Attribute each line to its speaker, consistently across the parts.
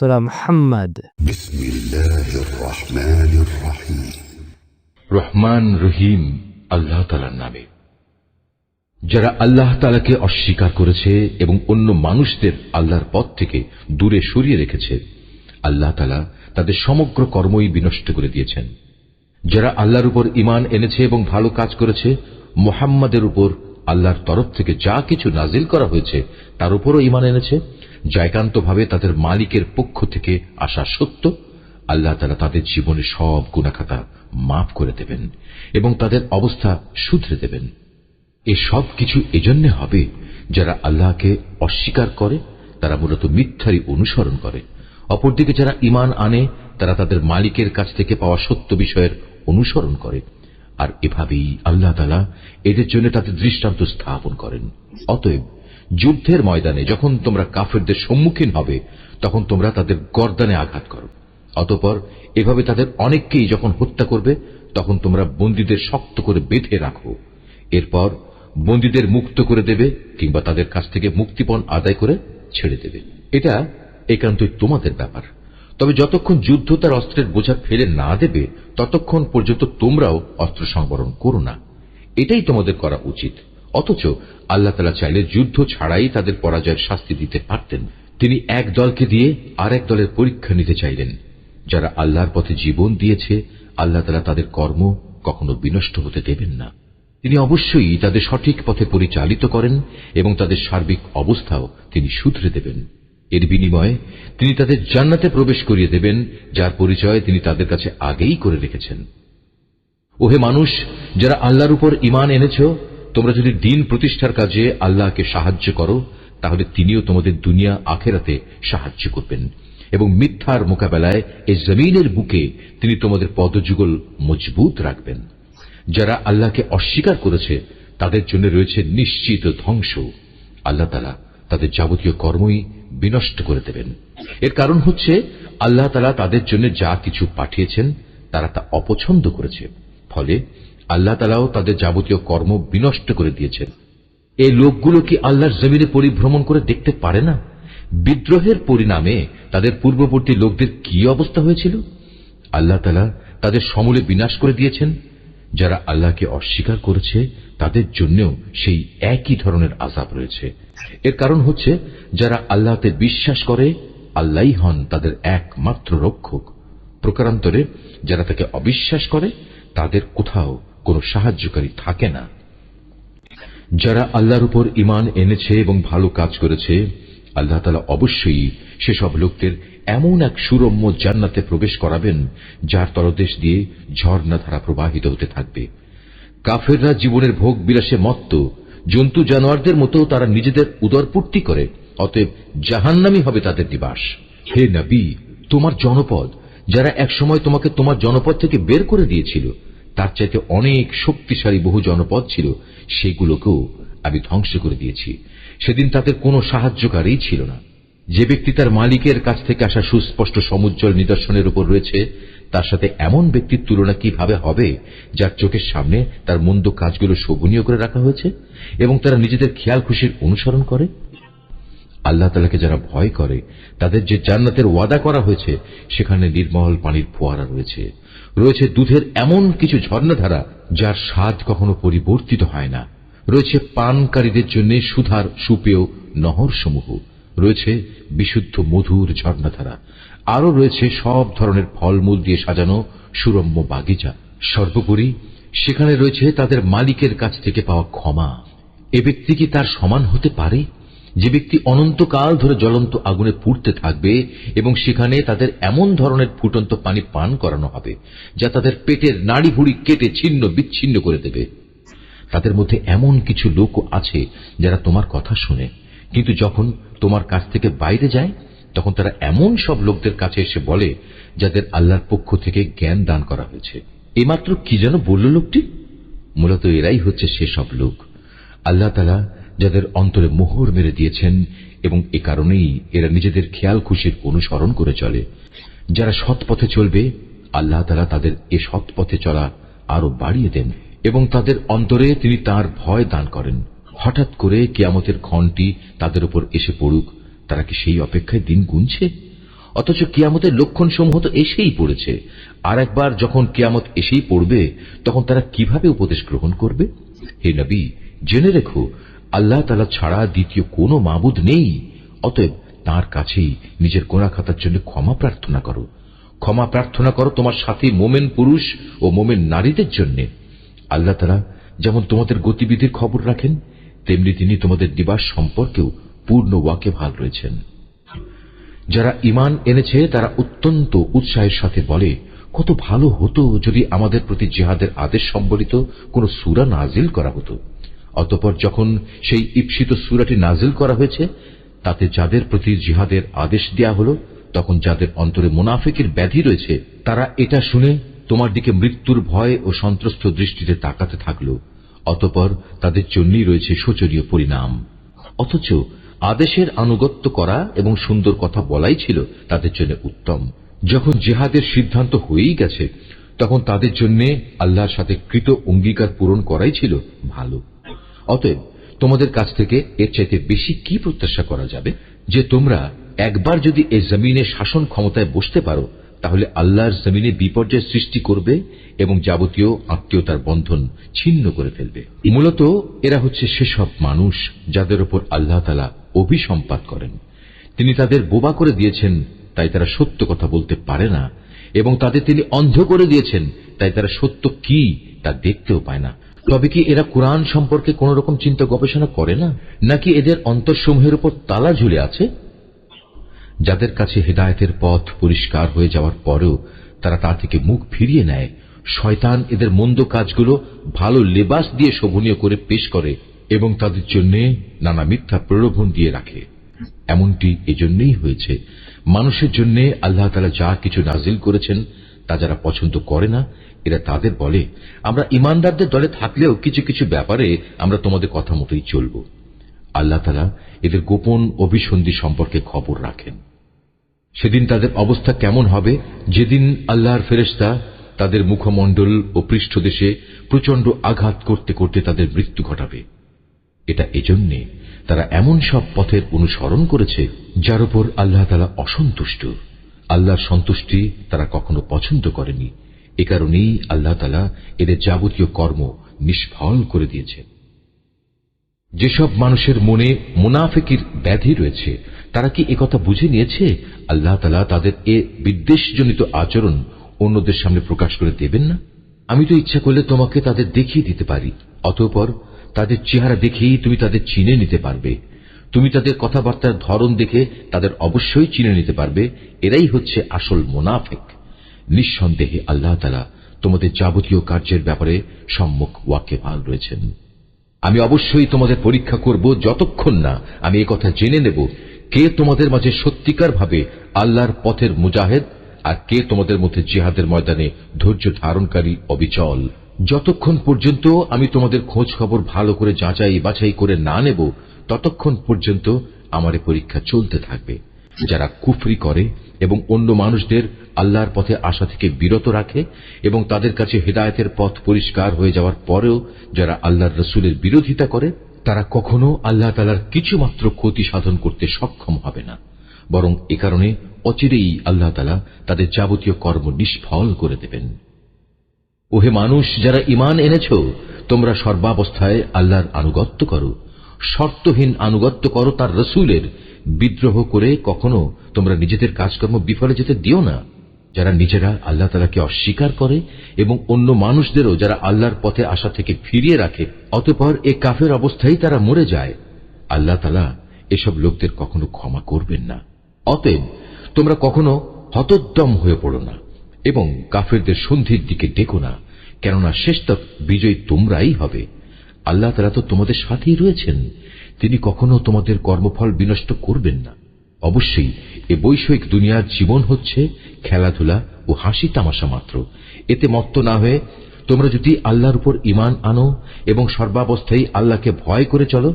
Speaker 1: সূরা মুহাম্মদ।
Speaker 2: বিসমিল্লাহির রহমানির রহিম।
Speaker 3: রহমান রহিম আল্লাহ তাআলার নামে। যারা আল্লাহ তাআলাকে অস্বীকার করেছে এবং অন্য মানুষদের আল্লাহর পথ থেকে দূরে সরিয়ে রেখেছে, আল্লাহ তাআলা তাদের সমগ্র কর্মই বিনষ্ট করে দিয়েছেন। যারা আল্লাহর উপর ঈমান এনেছে এবং ভালো কাজ করেছে, মুহাম্মাদের উপর আল্লাহর তরফ থেকে যা কিছু নাজিল করা হয়েছে তার উপরও ঈমান এনেছে, যা একান্তভাবে তাদের মালিকের পক্ষ থেকে আসা সত্য, আল্লাহ তাআলা তাদের জীবনে সব গুনাহখাতা মাফ করে দেবেন এবং তাদের অবস্থা শুধরে দেবেন। এ সব কিছু এজন্য হবে যারা আল্লাহকে অস্বীকার করে, তারা মূলত মিথ্যারই অনুসরণ করে। অপরদিকে যারা ঈমান আনে, তারা তাদের মালিকের কাছ থেকে পাওয়া সত্য বিষয়ের অনুসরণ করে। আর এভাবেই আল্লাহ তাআলা এদের জন্য তাদের দৃষ্টান্ত স্থাপন করেন। অতএব যুদ্ধের ময়দানে যখন তোমরা কাফেরদের সম্মুখীন হবে, তখন তোমরা তাদের গর্দানে আঘাত করো। অতঃপর এভাবে তাদের অনেককেই যখন হত্যা করবে, তখন তোমরা বন্দীদের শক্ত করে বেঁধে রাখো। এরপর বন্দীদের মুক্ত করে দেবে কিংবা তাদের কাছ থেকে মুক্তিপণ আদায় করে ছেড়ে দেবে। এটা একান্তই তোমাদের ব্যাপার। তবে যতক্ষণ যুদ্ধ তার অস্ত্রের বোঝা ফেলে না দেবে, ততক্ষণ পর্যন্ত তোমরাও অস্ত্র সংবরণ করো না। এটাই তোমাদের করা উচিত। অথচ আল্লাহ তাআলা চাইলে যুদ্ধ ছাড়াই তাদের পরাজয়ের শাস্তি দিতে পারতেন। তিনি এক দলকে দিয়ে আর এক দলের পরীক্ষা নিতে চাইলেন। যারা আল্লাহর পথে জীবন দিয়েছে, আল্লাহ তাআলা তাদের কর্ম কখনো বিনষ্ট হতে দেবেন না। তিনি অবশ্যই তাদের সঠিক পথে পরিচালিত করেন এবং তাদের সার্বিক অবস্থাও তিনি শুধরে দেবেন। এর বিনিময়ে তিনি তাদের জান্নাতে প্রবেশ করিয়ে দেবেন, যার পরিচয় তিনি তাদের কাছে আগেই করে রেখেছেন। ওহে মানুষ, যারা আল্লাহর উপর ঈমান এনেছ, তোমরা যদি দ্বীন প্রতিষ্ঠার কাজে আল্লাহকে সাহায্য করো, তাহলে তিনিও তোমাদের দুনিয়া আখিরাতে সাহায্য করবেন এবং মিথ্যার মোকাবেলায় এই জমিনের বুকে তিনি তোমাদের পদযুগল মজবুত রাখবেন। যারা আল্লাহকে অস্বীকার করেছে, তাদের জন্য রয়েছে নিশ্চিত ধ্বংস। আল্লাহ তাআলা তাদের যাবতীয় কর্মই বিনষ্ট করে দেবেন। এর কারণ হচ্ছে আল্লাহ তাআলা তাদের জন্য যা কিছু পাঠিয়েছেন তারা তা অপছন্দ করেছে। ফলে আল্লাহ তাআলাও তাদের যাবতীয় কর্ম বিনষ্ট করে দিয়েছেন। এই লোকগুলো কি আল্লাহর জমিনে পরিভ্রমণ করে দেখতে পারে না? বিদ্রোহের পরিণামে তাদের পূর্ববর্তী লোকদের কি অবস্থা হয়েছিল? আল্লাহ তাআলা তাদের সমূলে বিনাশ করে দিয়েছেন। যারা আল্লাহকে অস্বীকার করেছে, তাদের জন্যও সেই একই ধরনের আযাব রয়েছে। এর কারণ হচ্ছে যারা আল্লাহতে বিশ্বাস করে, আল্লাহই হন তাদের একমাত্র রক্ষক। প্রকারান্তরে যারা তাকে অবিশ্বাস করে, তাদের কোথাও কোনো সাহায্যকারী থাকে না। যারা আল্লাহর উপর ঈমান এনেছে এবং ভালো কাজ করেছে, আল্লাহ তাআলা অবশ্যই সেসব লোকদের এমন এক সুরম্য জান্নাতে প্রবেশ করাবেন, যার তলদেশ দিয়ে ঝর্ণাধারা প্রবাহিত হতে থাকবে। কাফেররা জীবনের ভোগ বিলাসে মত্ত, জন্তু জানোয়ারদের মতো তারা নিজেদের উদরপূর্তি করে। অতএব জাহান্নামই হবে তাদের নিবাস। হে নবী, তোমার জনপদ যারা একসময় তোমাকে তোমার জনপদ থেকে বের করে দিয়েছিল, তার চাইতে অনেক শক্তিশালী বহু জনপদ ছিল, সেগুলোকেও আমি ধ্বংস করে দিয়েছি। সেদিন তাদের কোনো সাহায্যকারী ছিল না। যে ব্যক্তি তার মালিকের কাছ থেকে আসা সুস্পষ্ট সমুজ্জ্বল নিদর্শনের উপর রয়েছে, তার সাথে এমন ব্যক্তির তুলনা কিভাবে হবে যার চোখের সামনে তার মন্দ কাজগুলো শোভনীয় করে রাখা হয়েছে এবং তারা নিজেদের খেয়াল খুশির অনুসরণ করে? আল্লাহ তাআলাকে যারা ভয় করে, তাদের যে জান্নাতের ওয়াদা করা হয়েছে, সেখানে নির্মল পানির ফোয়ারা রয়েছে, রয়েছে দুধের এমন কিছু ঝর্ণাধারা যার স্বাদ কখনো পরিবর্তিত হয় না, রয়েছে পানকারীদের জন্য সুধার সুপেয় নহর সমূহ, রয়েছে বিশুদ্ধ মধুর ঝর্ণাধারা, আরো রয়েছে সব ধরনের ফলমূল দিয়ে সাজানো সুরম্য বাগিচা। সর্বোপরি সেখানে রয়েছে তাদের মালিকের কাছ থেকে পাওয়া ক্ষমা। এ ব্যক্তি কি তার সমান হতে পারে? যে ব্যক্তি অনন্তকাল ধরে জ্বলন্ত আগুনে পুড়তে থাকবে এবং সেখানে তাদের এমন ধরনের ফুটন্ত পানি পান করানো হবে যা তাদের পেটের নাড়ি ভুড়ি কেটে ছিন্ন বিচ্ছিন্ন করে দেবে। তাদের মধ্যে এমন কিছু লোকও আছে যারা তোমার কথা শুনে, কিন্তু যখন তোমার কাছ থেকে বাইরে যায়, তখন তারা এমন সব লোকদের কাছে এসে বলে যাদের আল্লাহর পক্ষ থেকে জ্ঞান দান করা হয়েছে। এইমাত্র কি যেন বলল লোকটি? মূলত এরাই হচ্ছে সেসব লোক আল্লাহ তাআলা যাদের অন্তরে মোহর মেরে দিয়েছেন এবং এ কারণেই এরা নিজেদের খেয়াল খুশির অনুসরণ করে চলে। যারা সৎ পথে চলবে, আল্লাহ তাআলা তাদের এ সৎ পথে চলা আরো বাড়িয়ে দেন এবং তাদের অন্তরে তিনি তার ভয় দান করেন। হঠাৎ করে কিয়ামতের ক্ষণটি তাদের উপর এসে পড়ুক, তারা কি সেই অপেক্ষায় দিন গুনছে? অথচ কিয়ামতের লক্ষণ সমূহ তো এসেই পড়েছে। আর একবার যখন কিয়ামত এসেই পড়বে, তখন তারা কিভাবে উপদেশ গ্রহণ করবে? হে নবী, জেনে রেখো, আল্লাহ তাআলা ছাড়া দ্বিতীয় কোনো মাবুদ নেই। অতএব তাঁর কাছেই নিজের গুনাহ খাতার জন্য ক্ষমা প্রার্থনা করো। ক্ষমা প্রার্থনা করো তোমার সাথী মোমেন পুরুষ ও মোমেন নারীদের জন্য। আল্লাহ তাআলা যেমন তোমাদের গতিবিধির খবর রাখেন, তেমনি তিনি তোমাদের নিবাস সম্পর্কেও পূর্ণ ওয়াকিবহাল রয়েছেন। যারা ঈমান এনেছে তারা অত্যন্ত উৎসাহের সাথে বলে, কত ভালো হতো যদি আমাদের প্রতি জিহাদের আদেশ সম্বলিত কোন সূরা নাজিল করা হতো। অতঃপর যখন সেই ঈপ্সিত সূরাটি নাজিল করা হয়েছে, তাতে যাদের প্রতি জিহাদের আদেশ দেয়া হলো, তখন যাদের অন্তরে মুনাফিকের ব্যাধি রয়েছে, তারা এটা শুনে তোমার দিকে মৃত্যুর ভয় ও সন্ত্রস্ত দৃষ্টিতে তাকাতে থাকলো। অতঃপর তাদের জন্যই রয়েছে শোচনীয় পরিণাম। অথচ আদেশের আনুগত্য করা এবং সুন্দর কথা বলাই ছিল তাদের জন্য উত্তম। যখন জিহাদের সিদ্ধান্ত হয়েই গেছে, তখন তাদের জন্য আল্লাহর সাথে কৃত অঙ্গীকার পূরণ করাই ছিল ভালো। অতএব তোমাদের কাছ থেকে এর চাইতে বেশি কি প্রত্যাশা করা যাবে? যে তোমরা একবার যদি এই জমিনে শাসন ক্ষমতায় বসতে পারো, তাহলে আল্লাহর জমিনে বিপর্যয় সৃষ্টি করবে এবং যাবতীয় আত্মীয়তার বন্ধন ছিন্ন করে ফেলবে। মূলত এরা হচ্ছে সেসব মানুষ যাদের উপর আল্লাহ তাআলা অভিসম্পাত করেন। তিনি তাদের বোবা করে দিয়েছেন, তাই তারা সত্য কথা বলতে পারে না, এবং তাদের তিনি অন্ধ করে দিয়েছেন, তাই তারা সত্য কি তা দেখতেও পায় না। তবে কি এরা কোরআন সম্পর্কে কোন রকম চিন্তা গবেষণা করে না, নাকি এদের অন্তরসমূহের উপর তালা ঝুলে আছে? যাদের কাছে হেদায়েতের পথ পরিষ্কার হয়ে যাওয়ার পরেও তারা তা থেকে মুখ ফিরিয়ে নেয়, শয়তান এদের মন্দ কাজগুলো ভালো লেবাস দিয়ে শোভনীয় করে পেশ করে এবং তাদের জন্য নানা মিথ্যা প্রলোভন দিয়ে রাখে। এমনটি এজন্যই হয়েছে, মানুষের জন্য আল্লাহ তাআলা যা কিছু নাজিল করেছেন তা যারা পছন্দ করে না, এরা তাদের বলে, আমরা ঈমানদারদের দলে থাকলেও কিছু কিছু ব্যাপারে আমরা তোমাদের কথা মতোই চলব। আল্লাহ তাআলা এদের গোপন অভিসন্ধি সম্পর্কে খবর রাখেন। সেদিন তাদের অবস্থা কেমন হবে, যেদিন আল্লাহর ফেরেশতা তাদের মুখমণ্ডল ও পৃষ্ঠদেশে প্রচন্ড আঘাত করতে করতে তাদের মৃত্যু ঘটাবে। এটা এজন্যে তারা এমন সব পথের অনুসরণ করেছে যার উপর আল্লাহ তাআলা অসন্তুষ্ট। আল্লাহর সন্তুষ্টি তারা কখনো পছন্দ করেনি। এ কারণেই আল্লাহ তাআলা এদের যাবতীয় কর্ম নিষ্ফল করে দিয়েছে। যেসব মানুষের মনে মুনাফিকির ব্যাধি রয়েছে, তারা কি একথা বুঝে নিয়েছে আল্লাহ তাআলা তাদের এ বিদ্বেষজনিত আচরণ অন্যদের সামনে প্রকাশ করে দেবেন না? আমি তো ইচ্ছা করলে তোমাকে তাদের দেখিয়ে দিতে পারি, অতঃপর তাদের চেহারা দেখেই তুমি তাদের চিনে নিতে পারবে। তুমি তাদের কথাবার্তার ধরন দেখে তাদের অবশ্যই চিনে নিতে পারবে এরাই হচ্ছে আসল মুনাফিক। নিঃসন্দেহে আল্লাহ তাআলা তোমাদের যাবতীয় কার্যের ব্যাপারে সম্যক ওয়াকিবহাল রয়েছেন। আমি অবশ্যই তোমাদের পরীক্ষা করব যতক্ষণ না আমি একথা জেনে নেব কে তোমাদের মাঝে সত্যিকার ভাবে আল্লাহর পথের মুজাহিদ আর কে তোমাদের মধ্যে জিহাদের ময়দানে ধৈর্য ধারণকারী অবিচল। যতক্ষণ পর্যন্ত আমি তোমাদের খোঁজ খবর ভালো করে যাচাই বাছাই করে না নেব, ততক্ষণ পর্যন্ত আমার এই পরীক্ষা চলতে থাকবে। যারা কুফরি করে এবং অন্য মানুষদের আল্লাহর পথে আসা থেকে বিরত রাখে এবং তাদের কাছে হেদায়েতের পথ পরিষ্কার হয়ে যাওয়ার পরেও যারা আল্লাহর রাসূলের বিরোধিতা করে, তারা কখনো আল্লাহ তাআলার কিছুমাত্র ক্ষতি সাধন করতে সক্ষম হবে না, বরং এ কারণে অচিরেই আল্লাহ তাআলা তাদের যাবতীয় কর্ম নিষ্ফল করে দেবেন। ওহে মানুষ, যারা ঈমান এনেছো, তোমরা সর্বাবস্থায় আল্লাহর আনুগত্য করো, শর্তহীন আনুগত্য করো তার রাসূলের। বিদ্রোহ করে কখনো তোমরা নিজেদের কাজকর্ম বিফলে যেতে দিও না। যারা নিজেরা আল্লাহ তাআলাকে অস্বীকার করে এবং অন্য মানুষদেরও যারা আল্লাহর পথে আসা থেকে ফিরিয়ে রাখে, অতঃপর এ কাফের অবস্থায় তারা মরে যায়, আল্লাহ তাআলা এসব লোকদের কখনো ক্ষমা করবেন না। অতএব তোমরা কখনো হতোদ্যম হয়ে পড়ো না এবং কাফেরদের সন্ধির দিকে ডেকো না, কেননা শেষতক বিজয়ী তোমরাই হবে। আল্লাহ তাআলা তো তোমাদের সাথেই রয়েছেন, তিনি কখনো তোমাদের কর্মফল বিনষ্ট করবেন না। অবশ্যই এ বৈষয়িক দুনিয়ার জীবন হচ্ছে খেলাধুলা ও হাসি তামাশা মাত্র। এতে মত্ত না হয়ে তোমরা যদি আল্লাহর উপর ঈমান আনো এবং সর্বাবস্থায় আল্লাহকে ভয় করে চলো,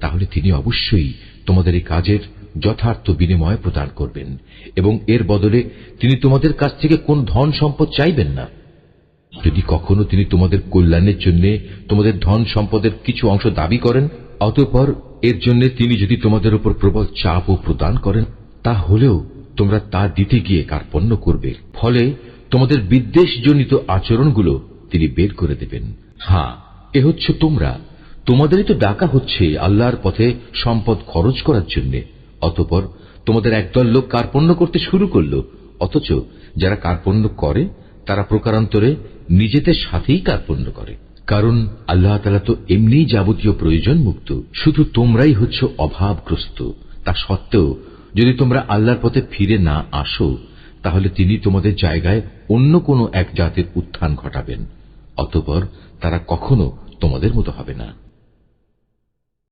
Speaker 3: তাহলে তিনি অবশ্যই তোমাদের এই কাজের যথার্থ বিনিময় প্রদান করবেন এবং এর বদলে তিনি তোমাদের কাছ থেকে কোন ধন সম্পদ চাইবেন না। যদি কখনো তিনি তোমাদের কল্যাণের জন্য তোমাদের ধন সম্পদের কিছু অংশ দাবি করেন, অতঃপর এর জন্য তিনি যদি তোমাদের উপর প্রবল চাপও প্রদান করেন, তাহলেও তোমরা তা দিতে গিয়ে কার্পণ্য করবে, ফলে তোমাদের বিদ্বেষজনিত আচরণগুলো তিনি বের করে দেবেন। হ্যাঁ, এ হচ্ছে তোমরা, তোমাদেরই তো ডাকা হচ্ছে আল্লাহর পথে সম্পদ খরচ করার জন্য, অতঃপর তোমাদের একদল লোক কার্পণ্য করতে শুরু করল, অথচ যারা কার্পণ্য করে তারা প্রকারান্তরে নিজেদের সাথেই কার্পণ্য করে। কারণ আল্লাহ তাআলা তো এমনিই যাবতীয় প্রয়োজন মুক্ত, শুধু তোমরাই হচ্ছে অভাবগ্রস্ত। তা সত্ত্বেও যদি তোমরা আল্লাহর পথে ফিরে না আসো, তাহলে তিনি তোমাদের জায়গায় অন্য কোনো এক জাতির উত্থান ঘটাবেন, অতঃপর তারা কখনো তোমাদের মতো হবে না।